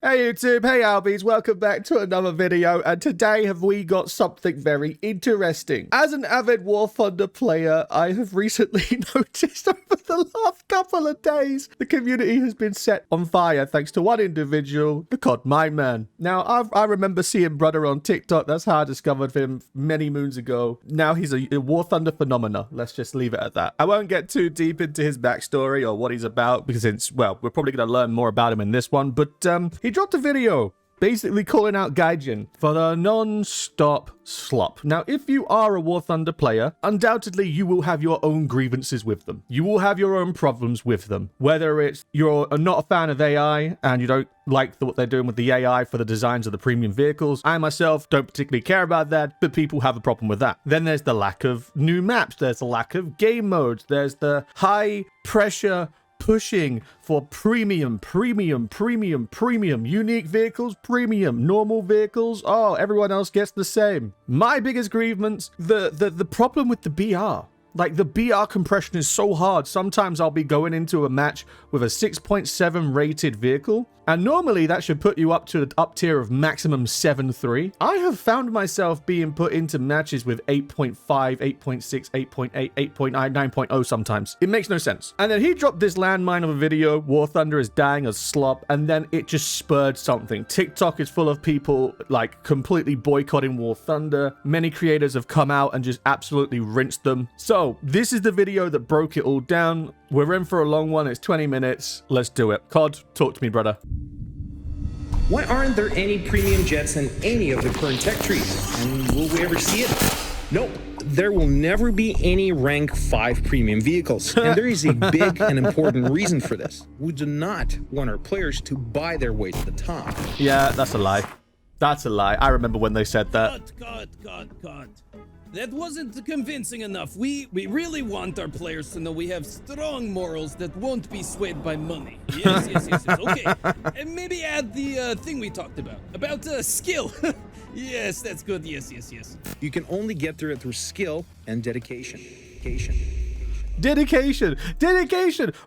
Hey YouTube, hey Albies, welcome back to another video, and today have we got something very interesting. As an avid War Thunder player, I have recently noticed over the last couple of days, the community has been set on fire thanks to one individual, TheCodMineMan. Now, I remember seeing brother on TikTok, that's how I discovered him many moons ago. Now he's a War Thunder phenomena, let's just leave it at that. I won't get too deep into his backstory or what he's about, because it's, well, we're probably going to learn more about him in this one, but he dropped a video basically calling out Gaijin for the non-stop slop. Now, if you are a War Thunder player, undoubtedly you will have your own grievances with them. You will have your own problems with them. Whether it's you're not a fan of AI and you don't like what they're doing with the AI for the designs of the premium vehicles. I myself don't particularly care about that, but people have a problem with that. Then there's the lack of new maps. There's the lack of game modes. There's the high pressure pushing for premium, unique vehicles, premium, normal vehicles. Oh, everyone else gets the same. My biggest grievance, the problem with the BR. Like, the BR compression is so hard. Sometimes I'll be going into a match with a 6.7 rated vehicle, and normally that should put you up to the up tier of maximum 7.3. I have found myself being put into matches with 8.5, 8.6, 8.8, 8.9, 9.0 sometimes. It makes no sense. And then he dropped this landmine of a video, War Thunder is dying as slop, and then it just spurred something. TikTok is full of people, like, completely boycotting War Thunder. Many creators have come out and just absolutely rinsed them. So, this is the video that broke it all down. We're in for a long one. It's 20 minutes. Let's do it. COD, talk to me, brother. Why aren't there any premium jets in any of the current tech trees? And will we ever see it? Nope. There will never be any rank 5 premium vehicles. And there is a big and important reason for this. We do not want our players to buy their way to the top. Yeah, that's a lie. That's a lie. I remember when they said that. Cut. That wasn't convincing enough. We really want our players to know we have strong morals that won't be swayed by money. Yes. Okay. And maybe add the thing we talked about skill. Yes, that's good. Yes. You can only get through it through skill and dedication. Dedication!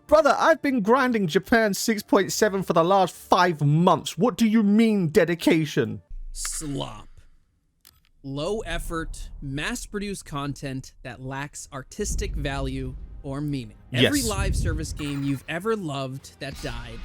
Brother, I've been grinding Japan 6.7 for the last 5 months. What do you mean, dedication? Slop. Low effort, mass-produced content that lacks artistic value or meaning. Every live service game you've ever loved that died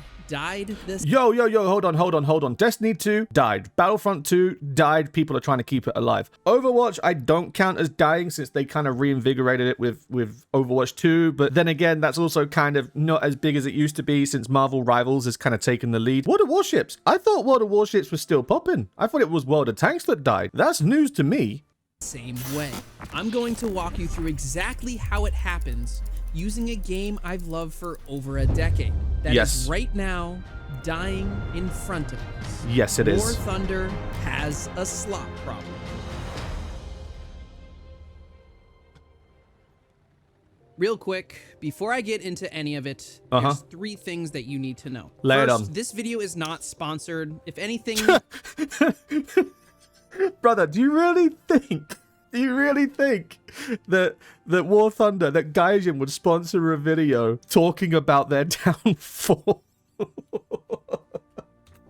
this. Yo, hold on. Destiny 2 died. Battlefront 2 died. People are trying to keep it alive. Overwatch, I don't count as dying since they kind of reinvigorated it with Overwatch 2. But then again, that's also kind of not as big as it used to be since Marvel Rivals has kind of taken the lead. World of Warships. I thought World of Warships was still popping. I thought it was World of Tanks that died. That's news to me. Same way. I'm going to walk you through exactly how it happens using a game I've loved for over a decade. That is right now dying in front of us. Yes, it is. War Thunder has a slop problem. Real quick, before I get into any of it, there's 3 things that you need to know. Lay it on. First, this video is not sponsored. If anything... Brother, do you really think that War Thunder, that Gaijin would sponsor a video talking about their downfall?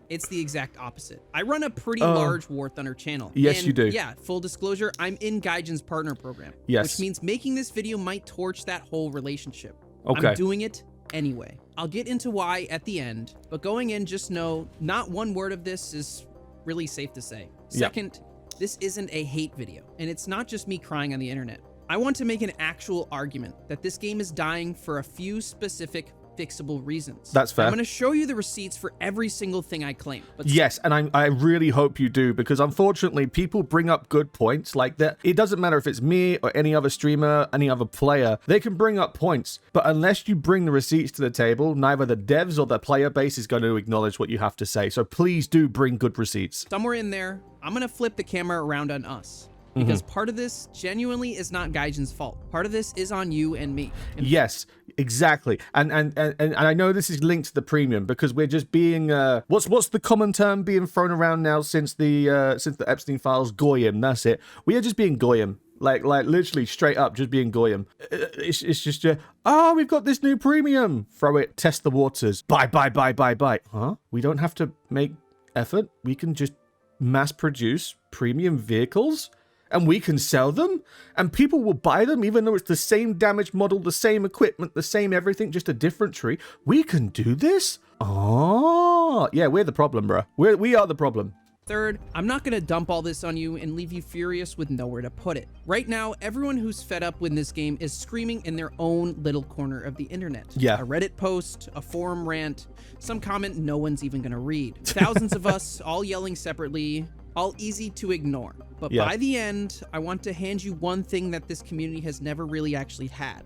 It's the exact opposite. I run a pretty large War Thunder channel. Yes, you do. Yeah, full disclosure, I'm in Gaijin's partner program. Yes. Which means making this video might torch that whole relationship. Okay. I'm doing it anyway. I'll get into why at the end, but going in, just know not one word of this is really safe to say. Second, this isn't a hate video, and it's not just me crying on the internet. I want to make an actual argument that this game is dying for a few specific fixable reasons. That's fair. I'm going to show you the receipts for every single thing I claim. But yes, and I really hope you do, because unfortunately people bring up good points like that. It doesn't matter if it's me or any other streamer, any other player, they can bring up points, but unless you bring the receipts to the table, neither the devs or the player base is going to acknowledge what you have to say. So please do bring good receipts. Somewhere in there, I'm going to flip the camera around on us. Because part of this genuinely is not Gaijin's fault. Part of this is on you and me. Yes, exactly. And I know this is linked to the premium because we're just being what's the common term being thrown around now since the Epstein files? Goyim. That's it. We are just being goyim. Like literally straight up just being goyim. It's just we've got this new premium. Throw it, test the waters. Buy. Huh? We don't have to make effort, we can just mass produce premium vehicles and we can sell them and people will buy them even though it's the same damaged model, the same equipment, the same everything, just a different tree. We can do this? Oh, yeah, we're the problem, bro. We are the problem. Third, I'm not gonna dump all this on you and leave you furious with nowhere to put it. Right now, everyone who's fed up with this game is screaming in their own little corner of the internet. Yeah. A Reddit post, a forum rant, some comment no one's even gonna read. Thousands of us all yelling separately, all easy to ignore. But by the end, I want to hand you one thing that this community has never really actually had.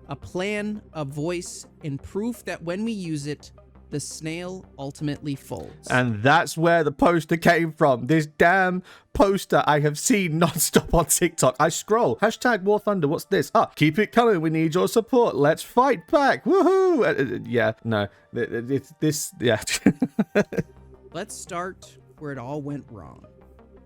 A plan, a voice, and proof that when we use it, the snail ultimately folds. And that's where the poster came from. This damn poster I have seen non-stop on TikTok. I scroll. Hashtag War Thunder. What's this? Ah, keep it coming. We need your support. Let's fight back. Woohoo. Yeah, no. It's this. Yeah. Let's start where it all went wrong.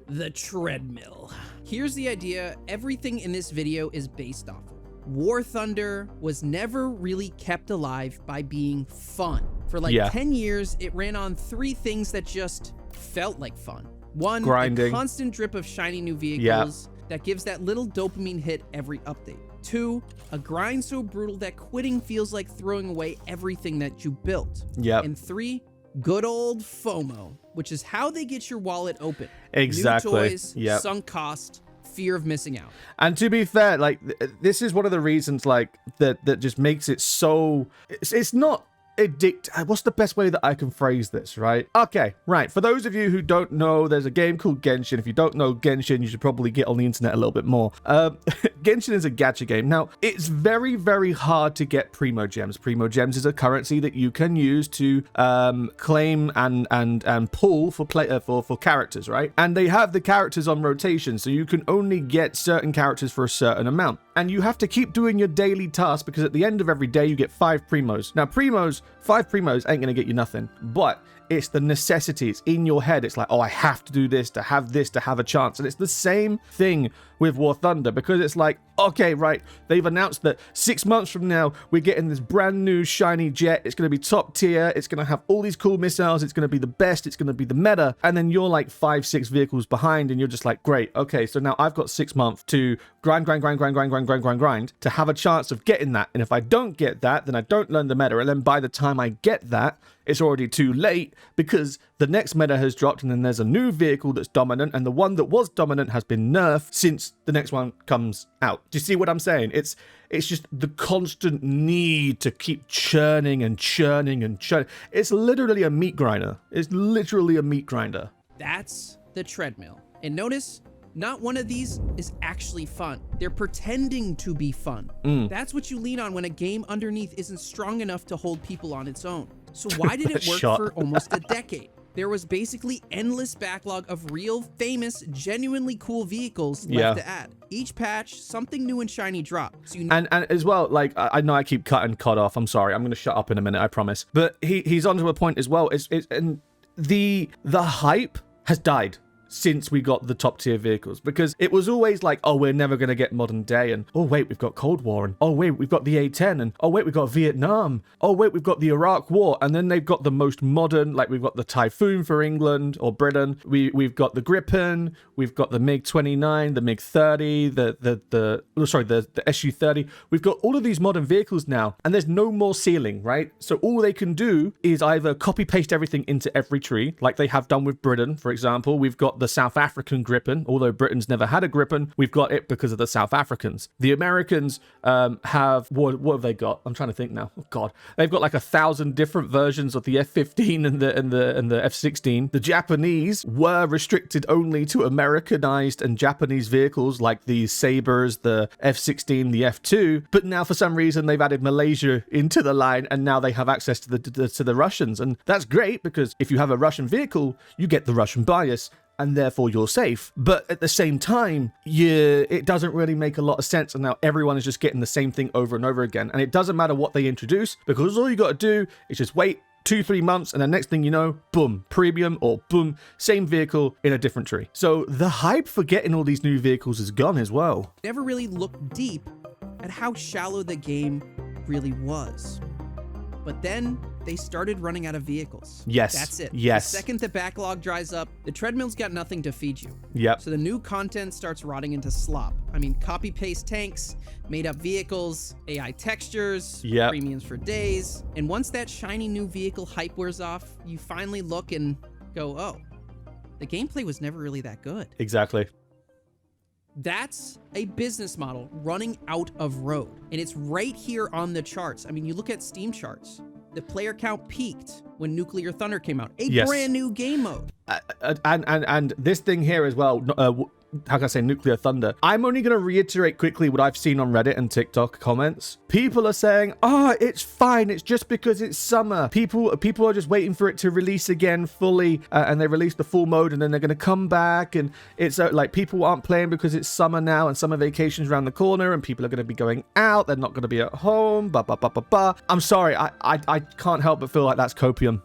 The treadmill. Here's the idea everything in this video is based off of. War Thunder was never really kept alive by being fun. For like 10 years, it ran on 3 things that just felt like fun. 1, grinding. A constant drip of shiny new vehicles that gives that little dopamine hit every update. 2, a grind so brutal that quitting feels like throwing away everything that you built. And 3, good old FOMO, which is how they get your wallet open. Exactly. New toys, sunk cost, fear of missing out. And to be fair, like, this is one of the reasons, like, that just makes it so... It's not... What's the best way that I can phrase this, right? Okay, right. For those of you who don't know, there's a game called Gaijin. If you don't know Gaijin, you should probably get on the internet a little bit more. Gaijin is a gacha game. Now, it's very, very hard to get Primo Gems. Primo Gems is a currency that you can use to claim and pull for characters, right? And they have the characters on rotation, so you can only get certain characters for a certain amount. And you have to keep doing your daily tasks because at the end of every day, you get 5 Primos. Now, 5 Primos ain't going to get you nothing, but it's the necessities in your head. It's like, oh, I have to do this to have a chance. And it's the same thing with War Thunder because it's like, okay, right, they've announced that 6 months from now, we're getting this brand new shiny jet. It's going to be top tier. It's going to have all these cool missiles. It's going to be the best. It's going to be the meta. And then you're like 5-6 vehicles behind and you're just like, great. Okay, so now I've got 6 months to grind to have a chance of getting that. And if I don't get that, then I don't learn the meta. And then by the time I get that, it's already too late because the next meta has dropped and then there's a new vehicle that's dominant and the one that was dominant has been nerfed since the next one comes out. Do you see what I'm saying? It's just the constant need to keep churning and churning and churning. It's literally a meat grinder. It's literally a meat grinder. That's the treadmill. And notice, not one of these is actually fun. They're pretending to be fun. That's what you lean on when a game underneath isn't strong enough to hold people on its own. So why did it work for almost a decade? There was basically endless backlog of real, famous, genuinely cool vehicles left to add. Each patch, something new and shiny dropped. So and as well, like, I know I keep cut off. I'm sorry. I'm going to shut up in a minute, I promise. But he's onto a point as well. And the hype has died since we got the top tier vehicles because it was always like, oh, we're never going to get modern day, and oh wait, we've got Cold War, and oh wait, we've got the A10, and oh wait, we've got Vietnam, oh wait, we've got the Iraq War, and then they've got the most modern, like we've got the Typhoon for England or Britain, we've got the Gripen, we've got the MiG-29, the MiG-30, the Su-30. We've got all of these modern vehicles now, and there's no more ceiling, right? So all they can do is either copy paste everything into every tree, like they have done with Britain, for example. We've got the South African Gripen, although Britain's never had a Gripen, we've got it because of the South Africans. The Americans have, what have they got? I'm trying to think now. Oh God, they've got like 1,000 different versions of the F-15 and the F-16. The Japanese were restricted only to Americanized and Japanese vehicles like the Sabres, the F-16, the F-2, but now for some reason they've added Malaysia into the line and now they have access to the Russians, and that's great because if you have a Russian vehicle, you get the Russian bias, and therefore you're safe. But at the same time, it doesn't really make a lot of sense, and now everyone is just getting the same thing over and over again. And it doesn't matter what they introduce, because all you got to do is just wait 2-3 months, and the next thing you know, boom, premium, or boom, same vehicle in a different tree. So the hype for getting all these new vehicles is gone as well. Never really looked deep at how shallow the game really was. But then they started running out of vehicles. Yes. That's it. Yes. The second the backlog dries up, the treadmill's got nothing to feed you. Yep. So the new content starts rotting into slop. I mean, copy-paste tanks, made-up vehicles, AI textures, Yep. premiums for days. And once that shiny new vehicle hype wears off, you finally look and go, oh, the gameplay was never really that good. Exactly. That's a business model running out of road. And it's right here on the charts. I mean, you look at Steam charts. The player count peaked when Nuclear Thunder came out. A brand new game mode. And this thing here as well, how can I say Nuclear Thunder? I'm only going to reiterate quickly what I've seen on Reddit and TikTok comments. People are saying, it's fine. It's just because it's summer. People are just waiting for it to release again fully, and they release the full mode, and then they're going to come back. And it's like people aren't playing because it's summer now, and summer vacation's around the corner, and people are going to be going out. They're not going to be at home. I'm sorry. I can't help but feel like that's copium.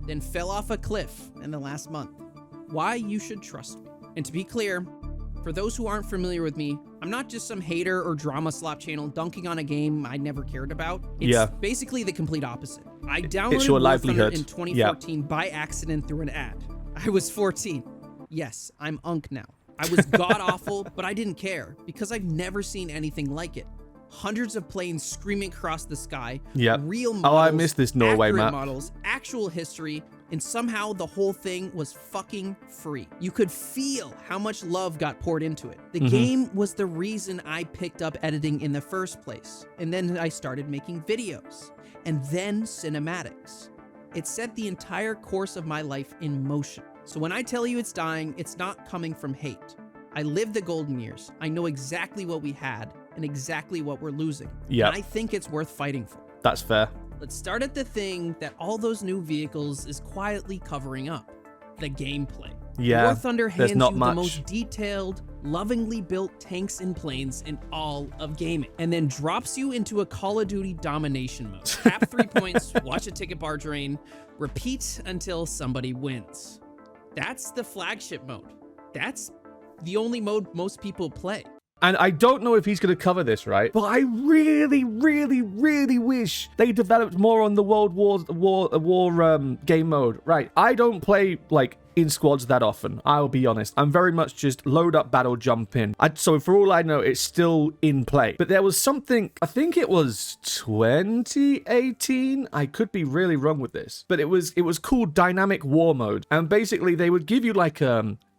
Then fell off a cliff in the last month. Why you should trust me. And to be clear, for those who aren't familiar with me, I'm not just some hater or drama slop channel dunking on a game I never cared about. It's basically the complete opposite. I downloaded War Thunder in 2014 by accident through an ad. I was 14. Yes, I'm Unk now. I was god-awful, but I didn't care because I've never seen anything like it. Hundreds of planes screaming across the sky, real models, I missed this Norway map. models, actual history, and somehow the whole thing was fucking free. You could feel how much love got poured into it. The game was the reason I picked up editing in the first place. And then I started making videos. And then cinematics. It set the entire course of my life in motion. So when I tell you it's dying, it's not coming from hate. I lived the golden years. I know exactly what we had and exactly what we're losing. Yeah. And I think it's worth fighting for. That's fair. Let's start at the thing that all those new vehicles is quietly covering up. The gameplay. Yeah, War Thunder hands you not the much. most detailed, lovingly built tanks and planes in all of gaming, and then drops you into a Call of Duty domination mode. Tap 3 points, watch a ticket bar drain, repeat until somebody wins. That's the flagship mode. That's the only mode most people play. And I don't know if he's going to cover this, right? But I really, really, really wish they developed more on the World War game mode. Right. I don't play, like, in squads that often. I'll be honest. I'm very much just load up, battle, jump in. So for all I know, it's still in play. But there was something, I think it was 2018. I could be really wrong with this. But it was called Dynamic War Mode. And basically, they would give you, like,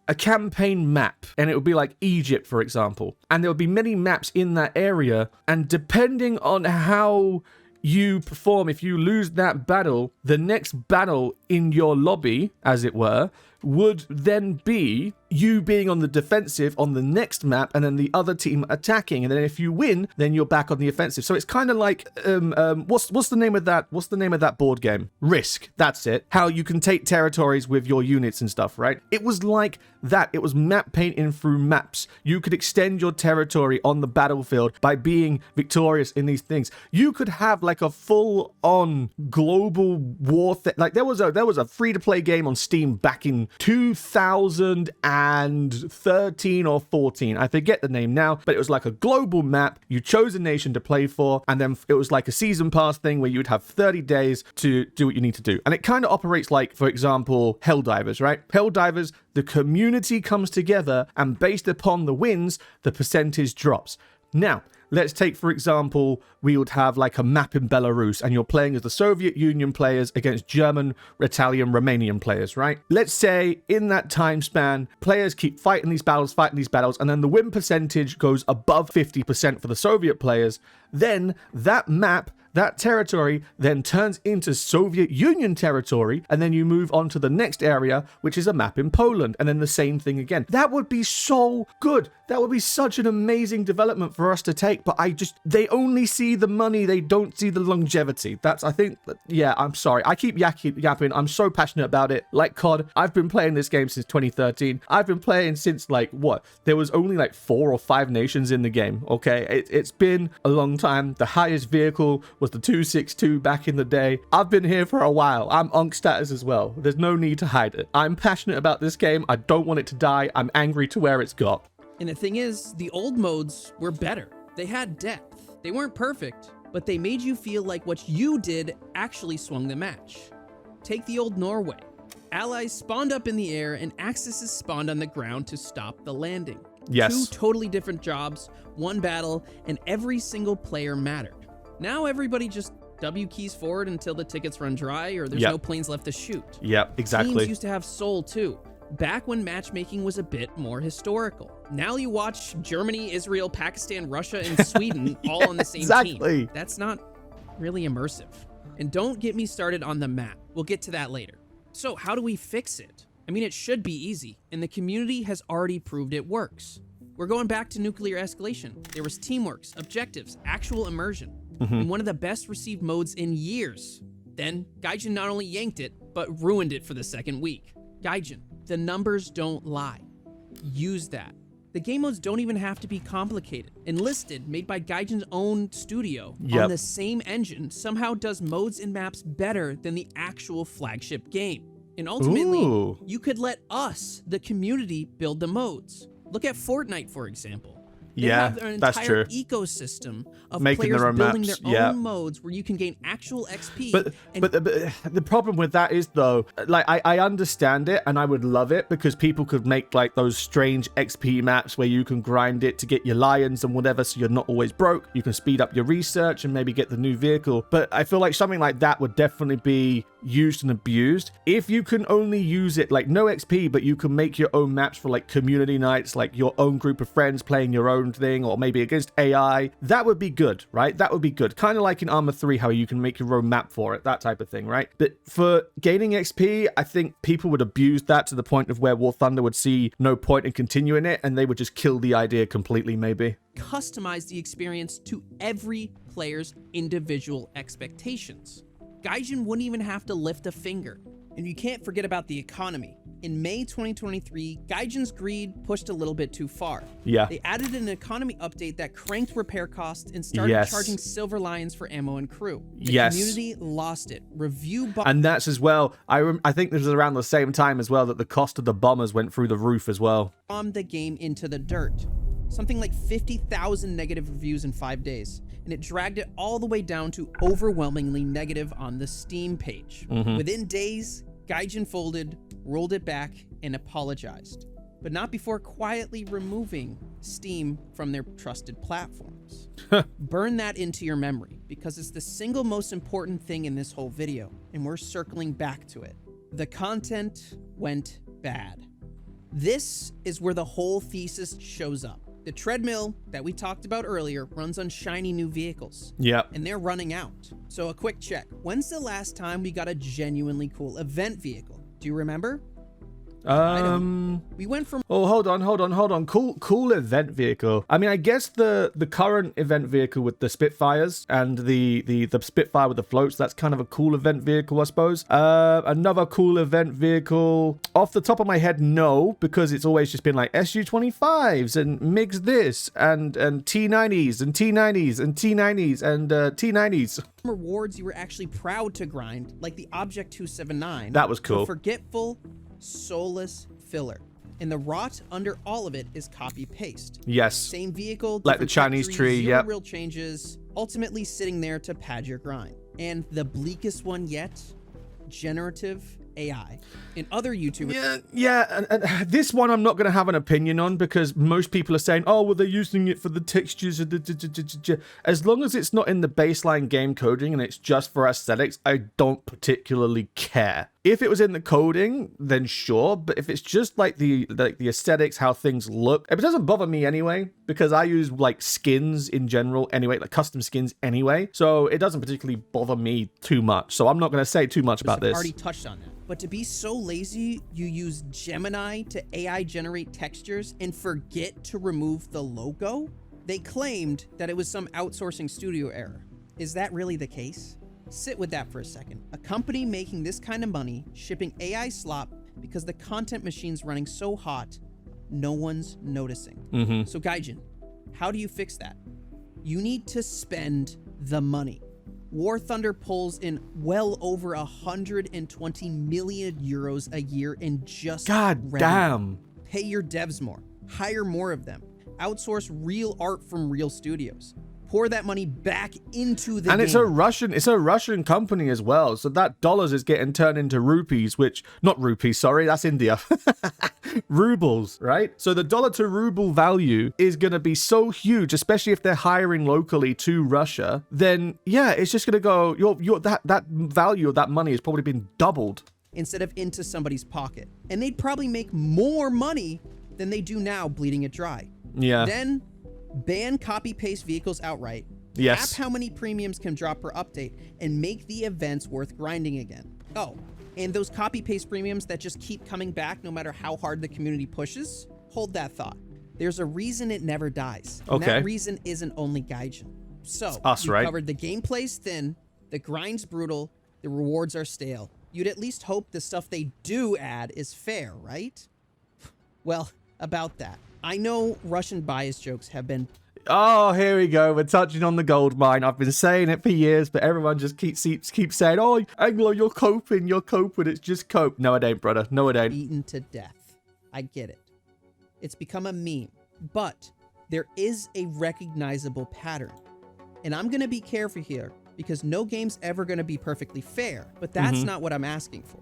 a campaign map, and it would be like Egypt, for example, and there would be many maps in that area, and depending on how you perform, if you lose that battle, the next battle in your lobby, as it were, would then be you being on the defensive on the next map, and then the other team attacking, and then if you win, then you're back on the offensive. So it's kind of like what's the name of that board game? Risk. That's it. How you can take territories with your units and stuff, right? It was like that. It was map painting through maps. You could extend your territory on the battlefield by being victorious in these things. You could have like a full-on global war thing. Like there was a free-to-play game on Steam back in 2013 or 14. I forget the name now, but it was like a global map. You chose a nation to play for, and then it was like a season pass thing where you would have 30 days to do what you need to do. And it kind of operates like, for example, Helldivers, right? Helldivers, the community comes together, and based upon the wins, the percentage drops. Now, let's take, for example, we would have like a map in Belarus, and you're playing as the Soviet Union players against German, Italian, Romanian players, right? Let's say in that time span, players keep fighting these battles, and then the win percentage goes above 50% for the Soviet players. Then that map, that territory then turns into Soviet Union territory, and then you move on to the next area, which is a map in Poland, and then the same thing again. That would be so good. That would be such an amazing development for us to take, but they only see the money, they don't see the longevity. I'm sorry. I keep yapping. I'm so passionate about it. Like COD, I've been playing this game since 2013. I've been playing since there was only like 4 or 5 nations in the game, okay? It's been a long time. The highest vehicle was the 262 back in the day. I've been here for a while. I'm Unk status as well. There's no need to hide it. I'm passionate about this game. I don't want it to die. I'm angry to where it's got. And the thing is, the old modes were better. They had depth. They weren't perfect, but they made you feel like what you did actually swung the match. Take the old Norway. Allies spawned up in the air and Axis spawned on the ground to stop the landing. Yes. 2 totally different jobs, 1 battle, and every single player mattered. Now everybody just W keys forward until the tickets run dry or there's no planes left to shoot. Yep, exactly. Teams used to have soul too, back when matchmaking was a bit more historical. Now you watch Germany, Israel, Pakistan, Russia, and Sweden all on the same team. That's not really immersive. And don't get me started on the map. We'll get to that later. So how do we fix it? I mean, it should be easy, and the community has already proved it works. We're going back to nuclear escalation. There was teamworks, objectives, actual immersion, and one of the best received modes in years. Then, Gaijin not only yanked it, but ruined it for the second week. Gaijin, the numbers don't lie. Use that. The game modes don't even have to be complicated. Enlisted, made by Gaijin's own studio, on the same engine, somehow does modes and maps better than the actual flagship game. And ultimately, you could let us, the community, build the modes. Look at Fortnite, for example. They have an entire ecosystem of players building their own modes where you can gain actual XP. But the problem with that is, though, like, I understand it and I would love it because people could make like those strange XP maps where you can grind it to get your lions and whatever, so you're not always broke. You can speed up your research and maybe get the new vehicle. But I feel like something like that would definitely be used and abused. If you can only use it like no XP, but you can make your own maps for like community nights, like your own group of friends playing your own thing, or maybe against AI, that would be good, right? That would be good. Kind of like in Arma 3, how you can make your own map for it, that type of thing, right? But for gaining XP, I think people would abuse that to the point of where War Thunder would see no point in continuing it, and they would just kill the idea completely, maybe. Customize the experience to every player's individual expectations. Gaijin wouldn't even have to lift a finger. And you can't forget about the economy. In May 2023, Gaijin's greed pushed a little bit too far. They added an economy update that cranked repair costs and started charging silver lions for ammo and crew. The community lost it. And that's as well, I think this was around the same time as well that the cost of the bombers went through the roof as well. Bombed the game into the dirt. Something like 50,000 negative reviews in 5 days. And it dragged it all the way down to overwhelmingly negative on the Steam page. Within days, Gaijin folded, rolled it back, and apologized. But not before quietly removing Steam from their trusted platforms. Burn that into your memory, because it's the single most important thing in this whole video, and we're circling back to it. The content went bad. This is where the whole thesis shows up. The treadmill that we talked about earlier runs on shiny new vehicles. And they're running out. So a quick check. When's the last time we got a genuinely cool event vehicle? Do you remember? We went from... Oh, hold on. Cool event vehicle. I mean, I guess the current event vehicle with the Spitfires and the Spitfire with the floats, that's kind of a cool event vehicle, I suppose. Another cool event vehicle, off the top of my head, no, because it's always just been like SU-25s and MiGs this and T-90s and T-90s and T-90s and T-90s. Rewards you were actually proud to grind, like the Object 279. That was cool. Forgetful, soulless filler, and the rot under all of it is copy paste. Same vehicle, like the Chinese tree. Real changes, ultimately sitting there to pad your grind. And the bleakest one yet, generative AI. In other YouTubers... And this one I'm not going to have an opinion on because most people are saying, oh, well, they're using it for the textures. As long as it's not in the baseline game coding and it's just for aesthetics, I don't particularly care. If it was in the coding, then sure. But if it's just like the aesthetics, how things look, it doesn't bother me anyway, because I use like skins in general anyway, like custom skins anyway. So it doesn't particularly bother me too much. So I'm not going to say too much about this. Already touched on that. But to be so lazy, you use Gemini to AI generate textures and forget to remove the logo? They claimed that it was some outsourcing studio error. Is that really the case? Sit with that for a second. A company making this kind of money, shipping AI slop because the content machine's running so hot, no one's noticing. So Gaijin, how do you fix that? You need to spend the money. War Thunder pulls in well over 120 million euros a year in just damn. Pay your devs more, hire more of them, outsource real art from real studios. pour that money back into the And game. it's a Russian company as well. So that dollars is getting turned into rupees, which, not rupees, sorry, that's India. Rubles, right? So the dollar to ruble value is going to be so huge, especially if they're hiring locally to Russia. Then yeah, it's just going to go, that value of that money has probably been doubled. Instead of into somebody's pocket. And they'd probably make more money than they do now bleeding it dry. Yeah. Then ban copy-paste vehicles outright. Yes. Cap how many premiums can drop per update and make the events worth grinding again. Oh, and those copy-paste premiums that just keep coming back no matter how hard the community pushes, hold that thought. There's a reason it never dies. And Okay. that reason isn't only Gaijin. So, It's us, we right? covered the gameplay's thin, the grind's brutal, the rewards are stale. You'd at least hope the stuff they do add is fair, right? Well, about that. I know Russian bias jokes have been... Oh, here we go. We're touching on the gold mine. I've been saying it for years, but everyone just keeps saying, oh, Anglo, you're coping. It's just cope. No, it ain't, brother. No, it ain't. beaten to death. I get it. It's become a meme, but there is a recognizable pattern. And I'm going to be careful here because no game's ever going to be perfectly fair, but that's not what I'm asking for.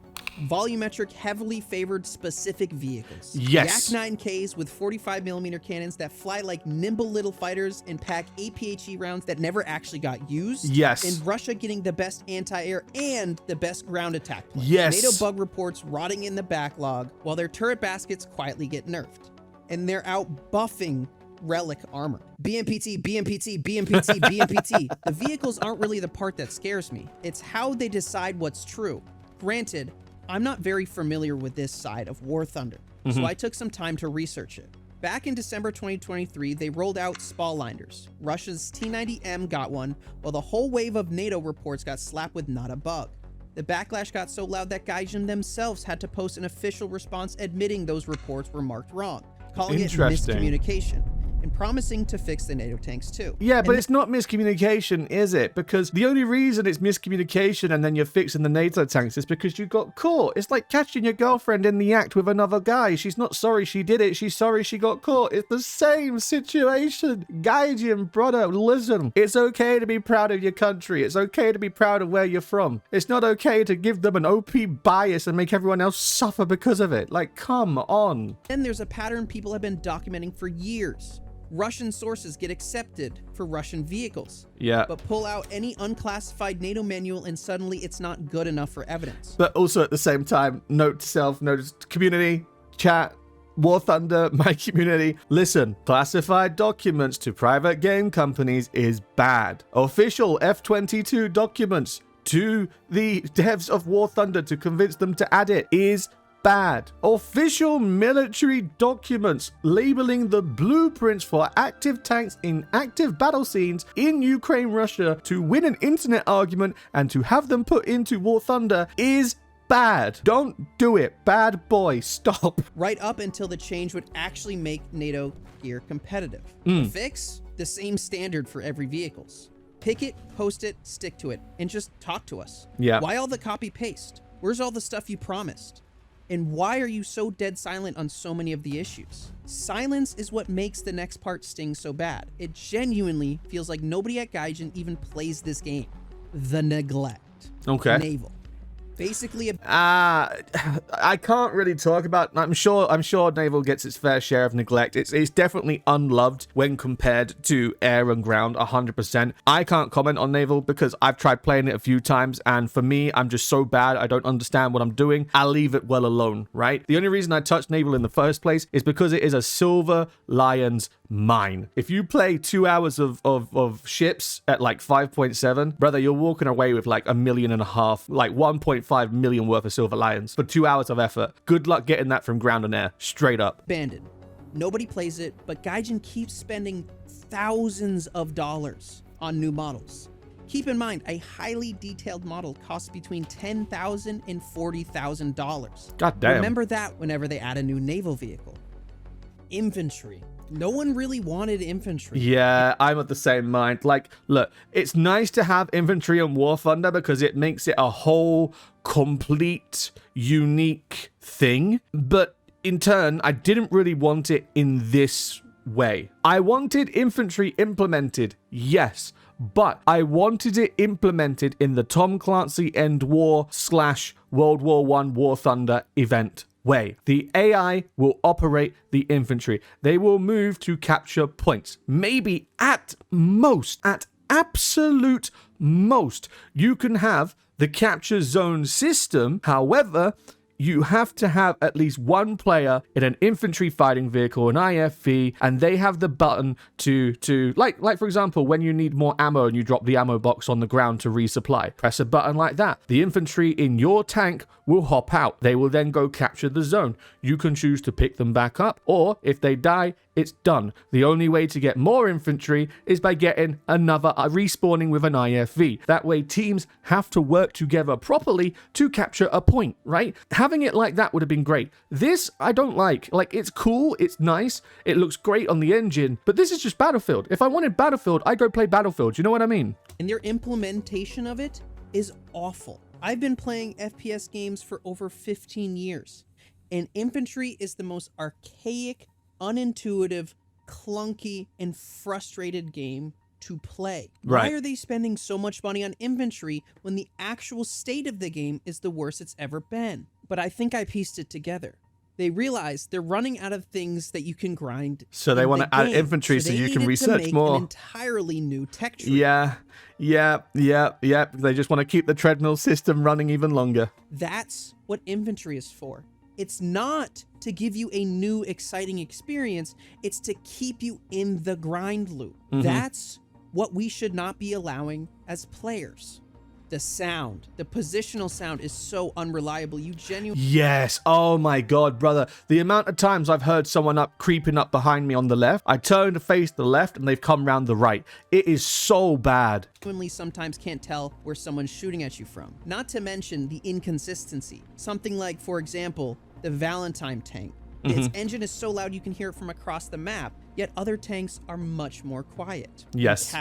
Volumetric heavily favored specific vehicles. Yes. Yak 9Ks with 45mm cannons that fly like nimble little fighters and pack APHE rounds that never actually got used. Yes. And Russia getting the best anti-air and the best ground attack play. Yes. NATO bug reports rotting in the backlog while their turret baskets quietly get nerfed. And they're out buffing relic armor. BMPT, BMPT, BMPT, BMPT. The vehicles aren't really the part that scares me. It's how they decide what's true. Granted, I'm not very familiar with this side of War Thunder, so I took some time to research it. Back in December 2023, they rolled out Spallinders. Russia's T-90M got one, while the whole wave of NATO reports got slapped with not a bug. The backlash got so loud that Gaijin themselves had to post an official response admitting those reports were marked wrong, calling it Interesting. miscommunication, and promising to fix the NATO tanks too. Yeah, but And it's not miscommunication, is it? Because the only reason it's miscommunication and then you're fixing the NATO tanks is because you got caught. It's like catching your girlfriend in the act with another guy. She's not sorry she did it. She's sorry she got caught. It's the same situation. Gaijin, brother, listen. It's okay to be proud of your country. It's okay to be proud of where you're from. It's not okay to give them an OP bias and make everyone else suffer because of it. Like, come on. Then there's a pattern people have been documenting for years. Russian sources get accepted for Russian vehicles, Yeah. but pull out any unclassified NATO manual and suddenly it's not good enough for evidence. But also at the same time, note to self, notice community, chat, War Thunder, my community. Listen, classified documents to private game companies is bad. Official F-22 documents to the devs of War Thunder to convince them to add it is bad. Official military documents labeling the blueprints for active tanks in active battle scenes in Ukraine, Russia to win an internet argument and to have them put into War Thunder is bad. Don't do it. Bad boy. Stop. Right up until the change would actually make NATO gear competitive. The fix? The same standard for every vehicles. Pick it, post it, stick to it, and just talk to us. Yeah. Why all the copy paste? Where's all the stuff you promised? And why are you so dead silent on so many of the issues? Silence is what makes the next part sting so bad. It genuinely feels like nobody at Gaijin even plays this game. The neglect. Okay. Naval. Basically, I can't really talk about. I'm sure Naval gets its fair share of neglect. It's definitely unloved when compared to air and ground, 100%. I can't comment on Naval because I've tried playing it a few times, and for me, I'm just so bad. I don't understand what I'm doing. I'll leave it well alone, right? The only reason I touched Naval in the first place is because it is a Silver Lion's mine. If you play 2 hours of ships at like 5.7, brother, you're walking away with like $1.5 million, like 1.5 million worth of Silver Lions for 2 hours of effort. Good luck getting that from ground and air, straight up. abandoned. Nobody plays it, but Gaijin keeps spending thousands of dollars on new models. Keep in mind, a highly detailed model costs between $10,000 and $40,000. God damn. Remember that whenever they add a new naval vehicle. Infantry. No one really wanted infantry. Yeah, I'm of the same mind. Like, look, it's nice to have infantry and War Thunder because it makes it a whole, complete, unique thing. But in turn, I didn't really want it in this way. I wanted infantry implemented, yes, but I wanted it implemented in the Tom Clancy End War / World War I War Thunder event way. The AI will operate the infantry. They will move to capture points. Maybe at most, at absolute most, you can have the capture zone system. However, you have to have at least one player in an infantry fighting vehicle, an IFV, and they have the button to like for example, when you need more ammo and you drop the ammo box on the ground to resupply, press a button like that. The infantry in your tank will hop out. They will then go capture the zone. You can choose to pick them back up, or if they die, it's done. The only way to get more infantry is by getting another respawning with an IFV. That way teams have to work together properly to capture a point, right? Having it like that would have been great. This, I don't like. Like, it's cool, it's nice, it looks great on the engine, but this is just Battlefield. If I wanted Battlefield, I'd go play Battlefield. You know what I mean? And their implementation of it is awful. I've been playing FPS games for over 15 years, and infantry is the most archaic, unintuitive, clunky, and frustrated game to play. Right. Why are they spending so much money on infantry when the actual state of the game is the worst it's ever been? But I think I pieced it together. They realize they're running out of things that you can grind. So they want to add infantry so you can research more. An entirely new tech tree. Yeah. They just want to keep the treadmill system running even longer. That's what infantry is for. It's not to give you a new, exciting experience. It's to keep you in the grind loop. That's what we should not be allowing as players. The sound, the positional sound is so unreliable. You genuinely... Yes. Oh my God, brother. The amount of times I've heard someone creeping up behind me on the left, I turn to face the left and they've come round the right. It is so bad. Sometimes can't tell where someone's shooting at you from. Not to mention the inconsistency. Something like, for example, the Valentine tank. Its engine is so loud you can hear it from across the map, yet other tanks are much more quiet. Yes.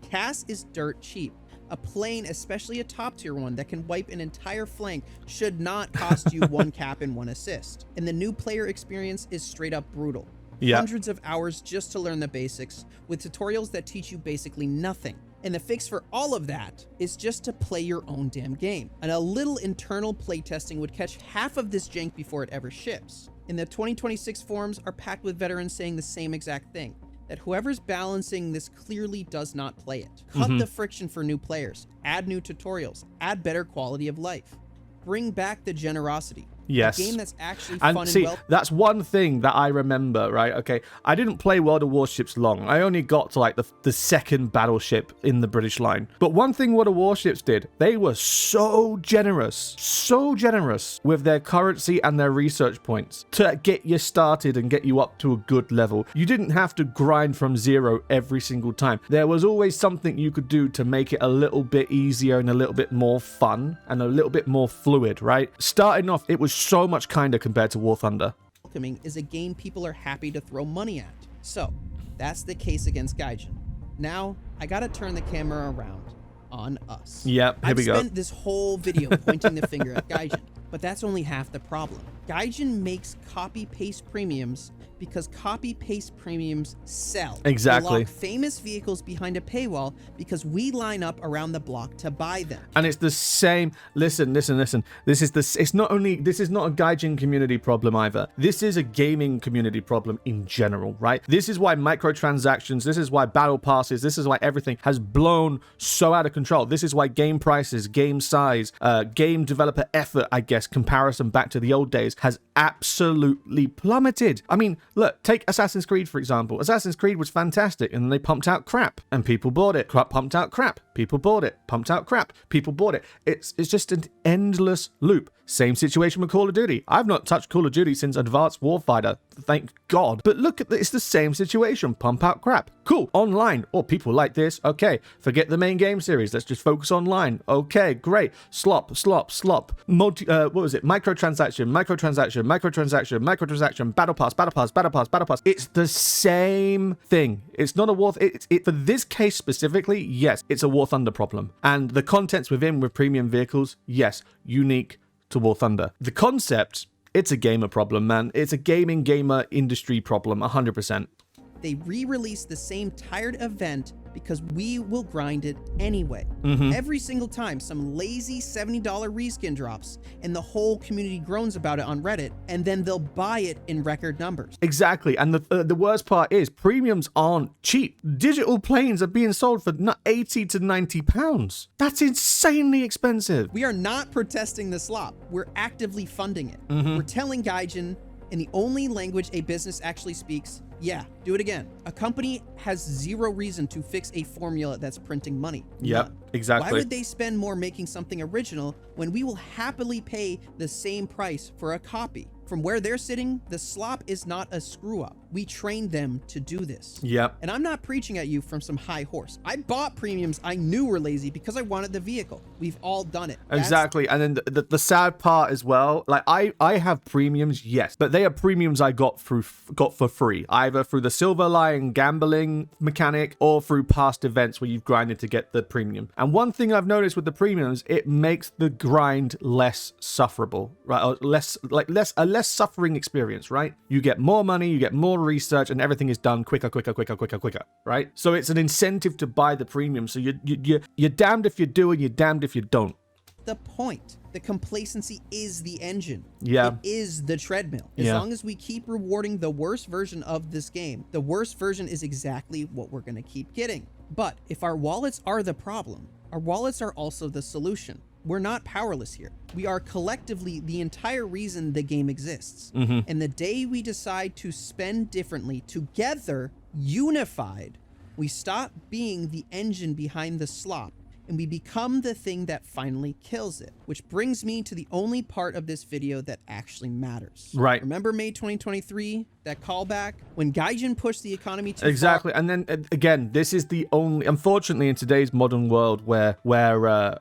CAS is dirt cheap. A plane, especially a top tier one that can wipe an entire flank, should not cost you 1 cap and 1 assist. And the new player experience is straight up brutal. Yep. Hundreds of hours just to learn the basics, with tutorials that teach you basically nothing. And the fix for all of that is just to play your own damn game. And a little internal playtesting would catch half of this jank before it ever ships. And the 2026 forums are packed with veterans saying the same exact thing, that whoever's balancing this clearly does not play it. Cut the friction for new players, add new tutorials, add better quality of life, bring back the generosity. Yes. A game that's actually fun And see, well. that's one thing that I remember, right? Okay, I didn't play World of Warships long. I only got to like the second battleship in the British line. But one thing World of Warships did, they were so generous with their currency and their research points to get you started and get you up to a good level. You didn't have to grind from zero every single time. There was always something you could do to make it a little bit easier and a little bit more fun and a little bit more fluid, right? Starting off, it was so much kinder compared to War Thunder. Welcoming is a game people are happy to throw money at. So that's the case against Gaijin. Now I gotta turn the camera around on us. Yep, here we go. I've spent this whole video pointing the finger at Gaijin, but that's only half the problem. Gaijin makes copy-paste premiums because copy-paste premiums sell. Exactly. They lock famous vehicles behind a paywall because we line up around the block to buy them. And it's the same. Listen. This is it's not only, this is not a Gaijin community problem either. This is a gaming community problem in general, right? This is why microtransactions, this is why battle passes, this is why everything has blown so out of control. This is why game prices, game size, game developer effort, I guess, comparison back to the old days has absolutely plummeted. I mean, look, take Assassin's Creed, for example. Assassin's Creed was fantastic, and then they pumped out crap, and people bought it. Pumped out crap, people bought it. Pumped out crap, people bought it. It's just an endless loop. Same situation with Call of Duty. I've not touched Call of Duty since Advanced Warfighter, thank God. But look at it's the same situation. Pump out crap. Cool. Online. Oh, people like this. Okay. Forget the main game series. Let's just focus online. Okay, great. Slop. What was it? Microtransaction. Battle pass. It's the same thing. It's not a War. For this case specifically, yes, it's a War Thunder problem. And the contents within with premium vehicles, yes, unique to War Thunder. The concept, it's a gamer problem, man. It's a gamer industry problem, 100%. They re-release the same tired event because we will grind it anyway. Every single time some lazy $70 reskin drops and the whole community groans about it on Reddit, and then they'll buy it in record numbers. Exactly. And the worst part is premiums aren't cheap. Digital planes are being sold for 80 to 90 pounds. That's insanely expensive. We are not protesting the slop. We're actively funding it. We're telling Gaijin in the only language a business actually speaks, yeah, do it again. A company has zero reason to fix a formula that's printing money. Yep, None. exactly. Why would they spend more making something original when we will happily pay the same price for a copy? From where they're sitting, the slop is not a screw up. We trained them to do this. Yep. And I'm not preaching at you from some high horse. I bought premiums I knew were lazy because I wanted the vehicle. We've all done it. Exactly. And then the sad part as well, like I have premiums, yes, but they are premiums I got for free, either through the Silver Lion gambling mechanic or through past events where you've grinded to get the premium. And one thing I've noticed with the premiums, it makes the grind less sufferable, right? Or a less suffering experience, right? You get more money, you get more research, and everything is done quicker, right? So it's an incentive to buy the premium. So you're damned if you do and you're damned if you don't. The point. The complacency is the engine. Yeah. It is the treadmill. As long as we keep rewarding the worst version of this game, the worst version is exactly what we're going to keep getting. But if our wallets are the problem, our wallets are also the solution. We're not powerless here. We are collectively the entire reason the game exists. And the day we decide to spend differently, together, unified, we stop being the engine behind the slop and we become the thing that finally kills it. Which brings me to the only part of this video that actually matters. Right. Remember May 2023? That callback? When Gaijin pushed the economy too Exactly. far? And then again, this is the only, unfortunately, in today's modern world where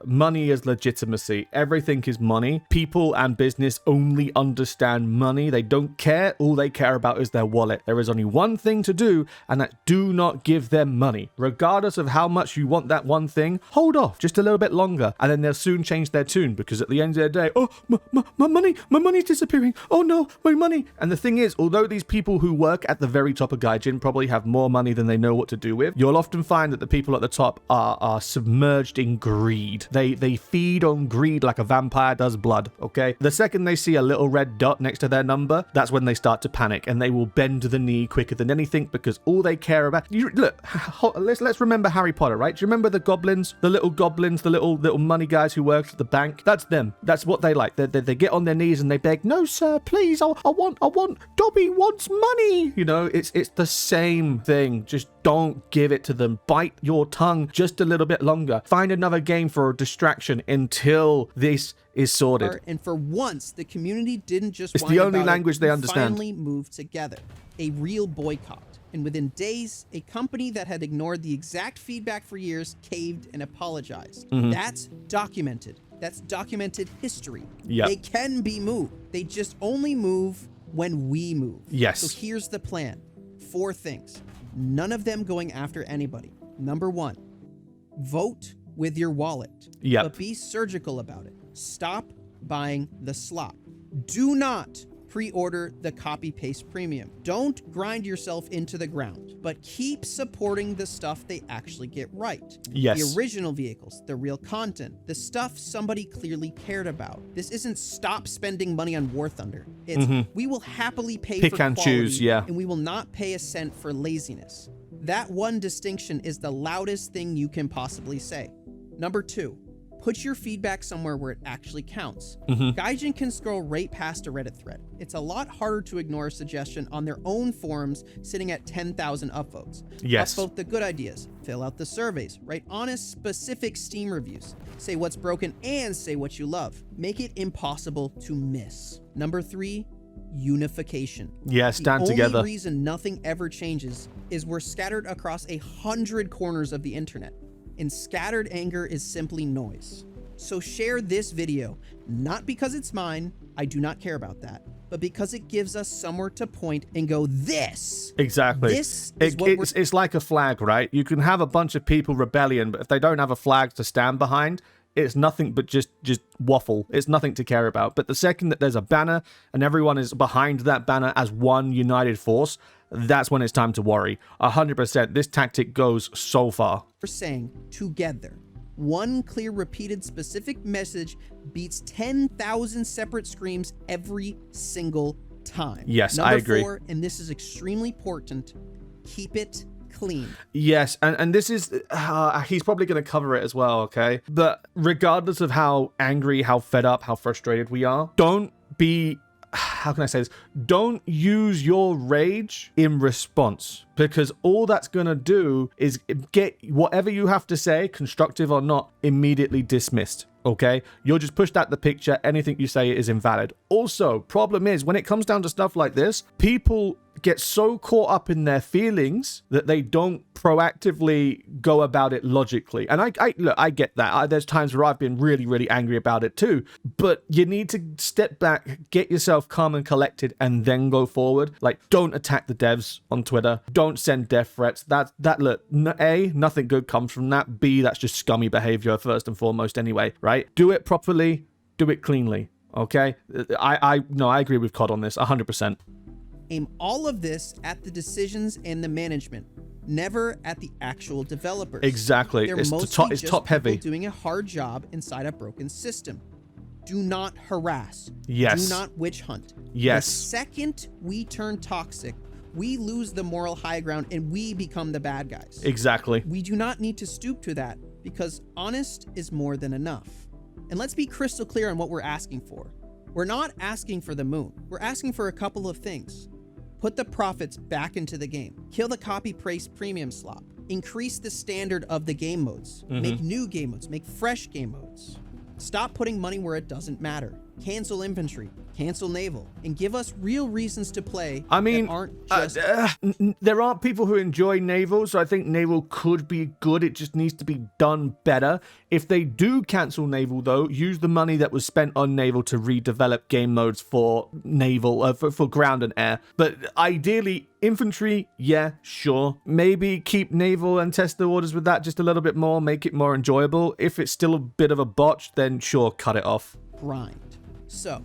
money is legitimacy, everything is money. People and business only understand money. They don't care. All they care about is their wallet. There is only one thing to do, and that do not give them money. Regardless of how much you want that one thing, hold off just a little bit longer, and then they'll soon change their tune, because at the end of the day, oh, my money's disappearing. Oh no, my money. And the thing is, although these people who work at the very top of Gaijin probably have more money than they know what to do with, you'll often find that the people at the top are submerged in greed. They feed on greed like a vampire does blood, okay? The second they see a little red dot next to their number, that's when they start to panic, and they will bend the knee quicker than anything, because all they care about... let's remember Harry Potter, right? Do you remember the goblins, the little money guys who worked at the bank? That's them. That's what they like. They get on their knees and they beg, no sir, please, I want Dobby wants money. You know, it's the same thing. Just don't give it to them. Bite your tongue just a little bit longer. Find another game for a distraction until this is sorted. And for once, the community didn't just it's the only language they understand. Finally moved together. A real boycott. And within days, a company that had ignored the exact feedback for years caved and apologized. That's documented. That's documented history. Yep. They can be moved. They just only move when we move. Yes. So here's the plan. 4 things. None of them going after anybody. Number 1, vote with your wallet. Yep. But be surgical about it. Stop buying the slop. Do not pre-order the copy-paste premium. Don't grind yourself into the ground, but keep supporting the stuff they actually get right. Yes. The original vehicles, the real content, the stuff somebody clearly cared about. This isn't stop spending money on War Thunder. It's we will happily pay Pick for and quality, choose, yeah. and we will not pay a cent for laziness. That one distinction is the loudest thing you can possibly say. Number 2, put your feedback somewhere where it actually counts. Gaijin can scroll right past a Reddit thread. It's a lot harder to ignore a suggestion on their own forums sitting at 10,000 upvotes. Yes. Upvote the good ideas, fill out the surveys, write honest, specific Steam reviews, say what's broken and say what you love. Make it impossible to miss. Number 3, unification. Yeah, stand The together. only reason nothing ever changes is we're scattered across 100 corners of the internet. And scattered anger is simply noise. So share this video, not because it's mine, I do not care about that, but because it gives us somewhere to point and go, this. Exactly. This is It's like a flag, right? You can have a bunch of people rebellion, but if they don't have a flag to stand behind, it's nothing but just waffle. It's nothing to care about. But the second that there's a banner and everyone is behind that banner as one united force, that's when it's time to worry. 100%. This tactic goes so far. We're saying together. One clear, repeated, specific message beats 10,000 separate screams every single time. Yes, Number I agree. 4, and this is extremely important, keep it clean. Yes, and this is, he's probably going to cover it as well, okay? But regardless of how angry, how fed up, how frustrated we are, don't be, how can I say this? Don't use your rage in response, because all that's going to do is get whatever you have to say, constructive or not, immediately dismissed. Okay, you'll just push that the picture. Anything you say is invalid. Also, problem is when it comes down to stuff like this, people get so caught up in their feelings that they don't proactively go about it logically. And I get that. There's times where I've been really, really angry about it too. But you need to step back, get yourself calm and collected, and then go forward. Like, don't attack the devs on Twitter. Don't send death threats. Look, A, nothing good comes from that. B, that's just scummy behavior first and foremost anyway, right? Do it properly. Do it cleanly. Okay? I agree with COD on this 100%. Aim all of this at the decisions and the management, never at the actual developers. Exactly. They're It's mostly just top heavy. people doing a hard job inside a broken system. Do not harass. Yes. Do not witch hunt. Yes. The second we turn toxic, we lose the moral high ground and we become the bad guys. Exactly. We do not need to stoop to that because honest is more than enough. And let's be crystal clear on what we're asking for. We're not asking for the moon. We're asking for a couple of things. Put the profits back into the game. Kill the copy-paste premium slop. Increase the standard of the game modes. Make new game modes. Make fresh game modes. Stop putting money where it doesn't matter. Cancel inventory. Cancel naval. And give us real reasons to play. I mean, that aren't just... there aren't people who enjoy naval, so I think naval could be good. It just needs to be done better. If they do cancel naval, though, use the money that was spent on naval to redevelop game modes for naval, for ground and air. But ideally, infantry, yeah, sure. Maybe keep naval and test the orders with that just a little bit more, make it more enjoyable. If it's still a bit of a botch, then sure, cut it off. Grind. So,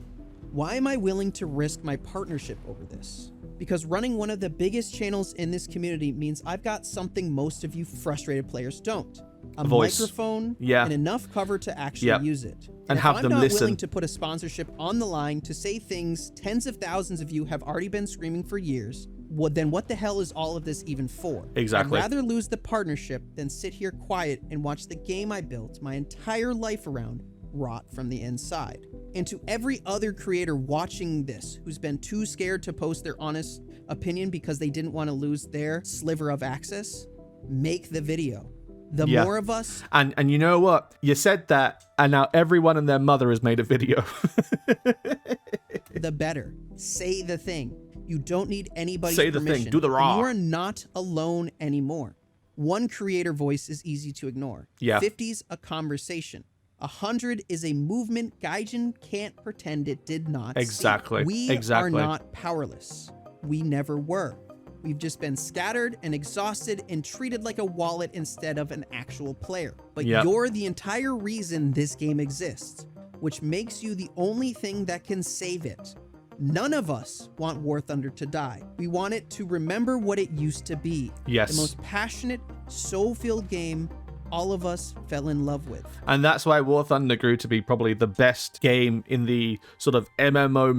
why am I willing to risk my partnership over this? Because running one of the biggest channels in this community means I've got something most of you frustrated players don't. A voice. Microphone and enough cover to actually use it. And if have I'm them not listen. willing to put a sponsorship on the line to say things tens of thousands of you have already been screaming for years, well, then what the hell is all of this even for? Exactly. I'd rather lose the partnership than sit here quiet and watch the game I built my entire life around rot from the inside. And to every other creator watching this who's been too scared to post their honest opinion because they didn't want to lose their sliver of access, make the video. The more of us... And you know what? You said that, and now everyone and their mother has made a video. the better. Say the thing. You don't need anybody's Say the permission. thing. Do the raw. You are not alone anymore. One creator voice is easy to ignore. Yeah. 50's a conversation. 100 is a movement Gaijin can't pretend it did not Exactly. see. We are not powerless. We never were. We've just been scattered and exhausted and treated like a wallet instead of an actual player. But you're the entire reason this game exists, which makes you the only thing that can save it. None of us want War Thunder to die. We want it to remember what it used to be. Yes. The most passionate, soul-filled game all of us fell in love with. And that's why War Thunder grew to be probably the best game in the sort of MMO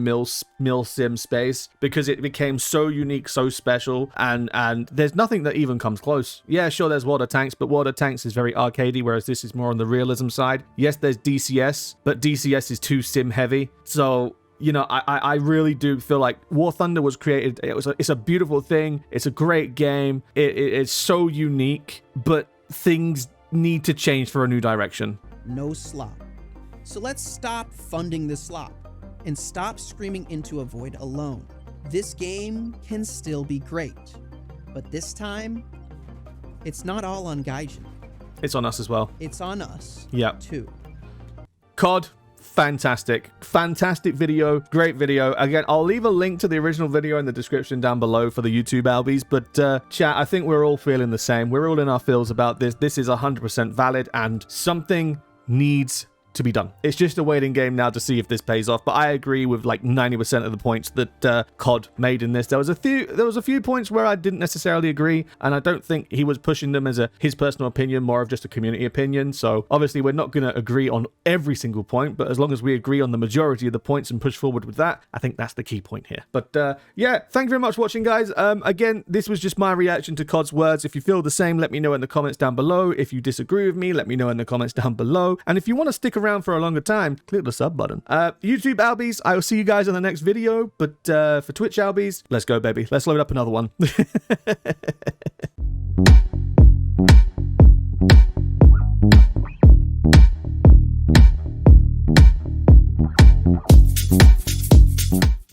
mil sim space, because it became so unique, so special, and there's nothing that even comes close. Yeah, sure, there's Water Tanks, but Water Tanks is very arcadey, whereas this is more on the realism side. Yes, there's DCS, but DCS is too sim heavy. So, you know, I really do feel like War Thunder was created. It's a beautiful thing. It's a great game. It's so unique, but things need to change for a new direction. No slop. So let's stop funding the slop and stop screaming into a void alone. This game can still be great, but this time, it's not all on Gaijin. It's on us as well. It's on us, too. COD, fantastic video, great video. Again, I'll leave a link to the original video in the description down below for the YouTube albies, but chat, I think we're all feeling the same. We're all in our feels about this. This is 100% valid and something needs to be done. It's just a waiting game now to see if this pays off, but I agree with like 90% of the points that COD made in this. There was a few points where I didn't necessarily agree, and I don't think he was pushing them as his personal opinion, more of just a community opinion. So obviously we're not going to agree on every single point, but as long as we agree on the majority of the points and push forward with that, I think that's the key point here. But yeah, thank you very much for watching, guys. Again, this was just my reaction to COD's words. If you feel the same, let me know in the comments down below. If you disagree with me, let me know in the comments down below. And if you want to stick around for a longer time, click the sub button. YouTube Albies, I will see you guys in the next video, but for Twitch Albies, let's go, baby. Let's load up another one.